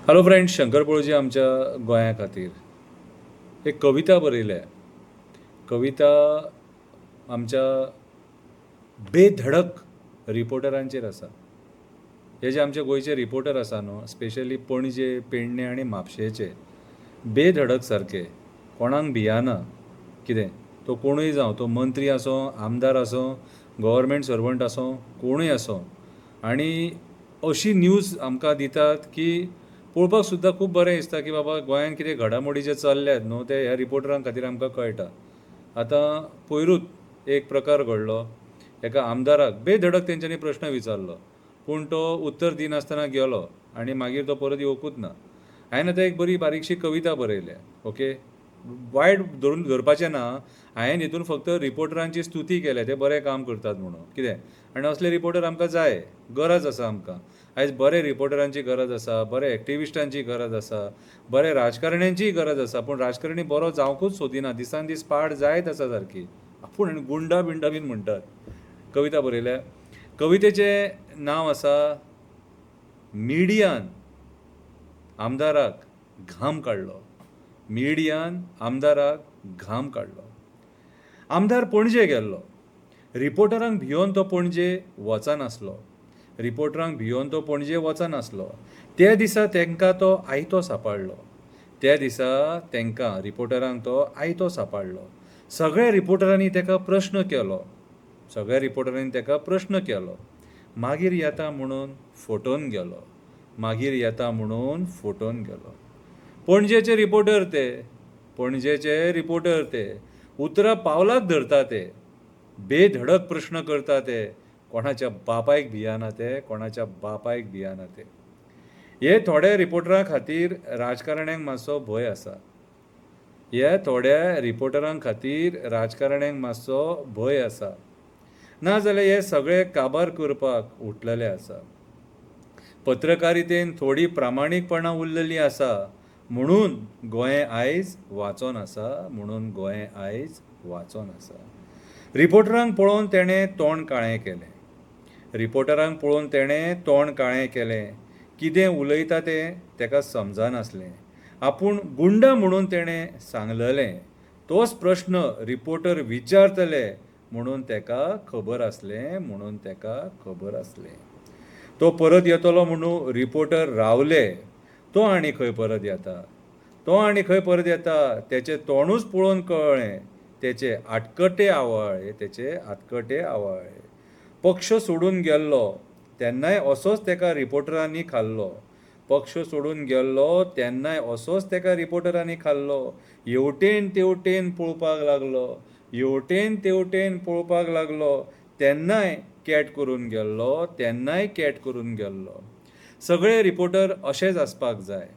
Hello friends, Shankar पळोवची आमच्या गोंया खातीर एक कविता बरयल्या. कविता आमच्या बेधडक रिपोर्टरांचेर आसा. हे जे आमचे गोंयचे रिपोर्टर आसा न्हू, स्पेशली पणजे, पेडणे आनी म्हापशेचे, बेधडक सारके, कोणाक भियाना. कितें तो कोणूय जावं, तो मंत्री आसूं, आमदार आसूं, गव्हर्मेंट सर्वंट आसूं, कोणूय आसूं, आनी अशी न्यूज आमकां दितात की पळोवपाक सुद्दां खूब बरें दिसता की बाबा गोंयांत कितें घडामोडी जे चल्ल्यात न्हू ते ह्या रिपोर्टरां खातीर आमकां कळटा. आतां पयरूच एक प्रकार घडलो. एका आमदाराक बेधडक तेंच्यांनी प्रश्न विचारलो, पूण तो उत्तर दिनासतना गेलो आनी मागीर तो परत येवंकूच ना. हांवें आतां एक बरी बारीकशी कविता बरयल्या. ओके, वायट धरून धरपाचें ना. हांवें हितून फक्त रिपोर्टरांची स्तुती केल्या, ते बरें काम करतात म्हणून. कितें आनी असले रिपोर्टर आमकां जाय, गरज आसा आमकां. आयज बरे रिपोर्टरांची गरज आसा, बरे एक्टिविस्टांची गरज आसा, बरे राजकारण्यांचीय गरज आसा. पूण राजकारणी बरो जावंकूच सोदिना, दिसान दीस पाड जायत आसा सारकी. आपूण गुंडा बिंडा बीन म्हणटात. कविता बरयल्या. कवितेचें नांव आसा मिडियान आमदाराक घाम काडलो. मिडियान आमदाराक घाम काडलो. आमदार पणजे गेल्लो. रिपोर्टरांक भियोन तो पणजे वचनासलो. रिपोर्टरांक भियोन तो पणजे वचनासलो. त्या दिसा तांकां तो आयतो सांपडलो. त्या दिसा तांकां रिपोर्टरांक तो आयतो सांपडलो. सगळ्या रिपोर्टरांनी ताका प्रश्न केलो. सगळ्या रिपोर्टरांनी ताका प्रश्न केलो. मागीर येता म्हणून फटोवन गेलो. मागीर येता म्हणून फटोवन गेलो. पणजेचे रिपोर्टर ते. पणजेचे रिपोर्टर ते. उतरां पावलाक धरता ते. बेधडक प्रश्न करता ते. कोणाच्या बापायक भियाना ते. कोणाच्या बापायक भियाना ते. हे थोड्या रिपोर्टरां खातीर राजकारण्यांक मातसो भंय आसा. हे थोड्या रिपोर्टरां खातीर राजकारण्यांक मातसो भंय आसा. नाजाल्यार हे सगळे काबार करपाक उठलेले आसा. पत्रकारितेन थोडी प्रामाणीकपणां उरलेलीं आसा म्हणून गोंय आयज वाचोन आसा. म्हणून गोंय आयज वाचोन आसा. रिपोर्टरांक पळोवन तेणें तोंड काळें केलें. रिपोर्टरांक पळोवन तेणें तोंड काळें केलें. कितें उलयता तें ताका समजनासलें. आपूण गुंडा म्हणून तेणें सांगलेलें. तोच प्रश्न रिपोर्टर विचारतले म्हणून ताका खबर आसलें. म्हणून ताका खबर आसलें. तो परत येतलो म्हणून रिपोर्टर रावले. तो आनी खंय परत येता. तो आनी खंय परत येता. तेचें तोंडूच पळोवन कळ्ळें. तेचे आटकटे आवाळे. तेचे आटकटे आवाळे. पक्ष सोडून गेल्लो तेन्नाय असोच ताका रिपोर्टरांनी खाल्लो. पक्ष सोडून गेल्लो तेन्नाय असोच ताका रिपोर्टरांनी खाल्लो. हेवटेन तेवटेन पळोवपाक लागलो. हेवटेन तेवटेन पळोवपाक लागलो. तेन्नाय कॅट करून गेल्लो. तेन्नाय कॅट करून गेल्लो. सगळे रिपोर्टर अशेच आसपाक जाय.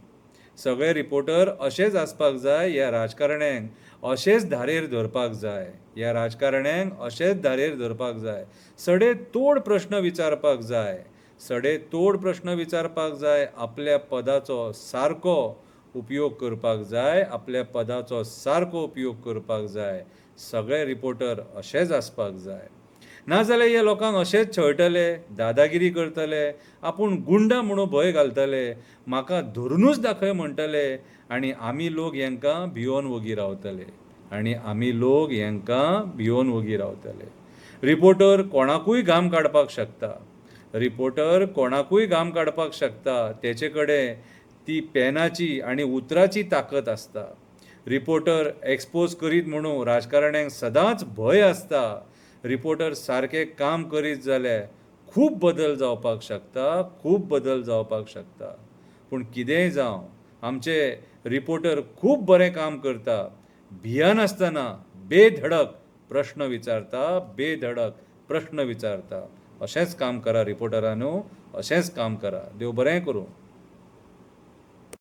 सगळे रिपोर्टर अशेच आसपाक जाय. ह्या राजकारण्यांक अशेच धारेर धरपाक जाय. ह्या राजकारण्यांक अशेच धारेर धरपाक जाय. सडेतोड प्रश्न विचारपाक जाय. सडेतोड प्रश्न विचारपाक जाय. आपल्या पदाचो सारको उपयोग करपाक जाय. आपल्या पदाचो सारको उपयोग करपाक जाय. सगळे रिपोर्टर अशेच आसपाक जाय. नाजाल्यार हे लोकांक अशेच छळटले, दादागिरी करतले, आपूण गुंडा म्हणून भंय घालतले, म्हाका धरूनच दाखय म्हणटले, आनी आमी लोक हांकां भियोन वगी रावतले. आनी आमी लोक हांकां भियोन वगी रावतले. रिपोर्टर कोणाकूय घाम काडपाक शकता. रिपोर्टर कोणाकूय घाम काडपाक शकता. तेचे कडेन ती पेनाची आनी उतराची ताकद आसता. रिपोर्टर एक्सपोज करीत म्हणून राजकारण्यांक सदांच भंय आसता. रिपोर्टर सारकें काम करीत जाल्यार खूब बदल जावपाक शकता. खूब बदल जावपाक शकता. पूण कितेंय जावं, आमचे रिपोर्टर खूब बरें काम करता. भियानासतना बेधडक प्रश्न विचारता. बेधडक प्रश्न विचारता. अशेंच काम करा रिपोर्टरांनो. अशेंच काम करा. देव बरें करूं.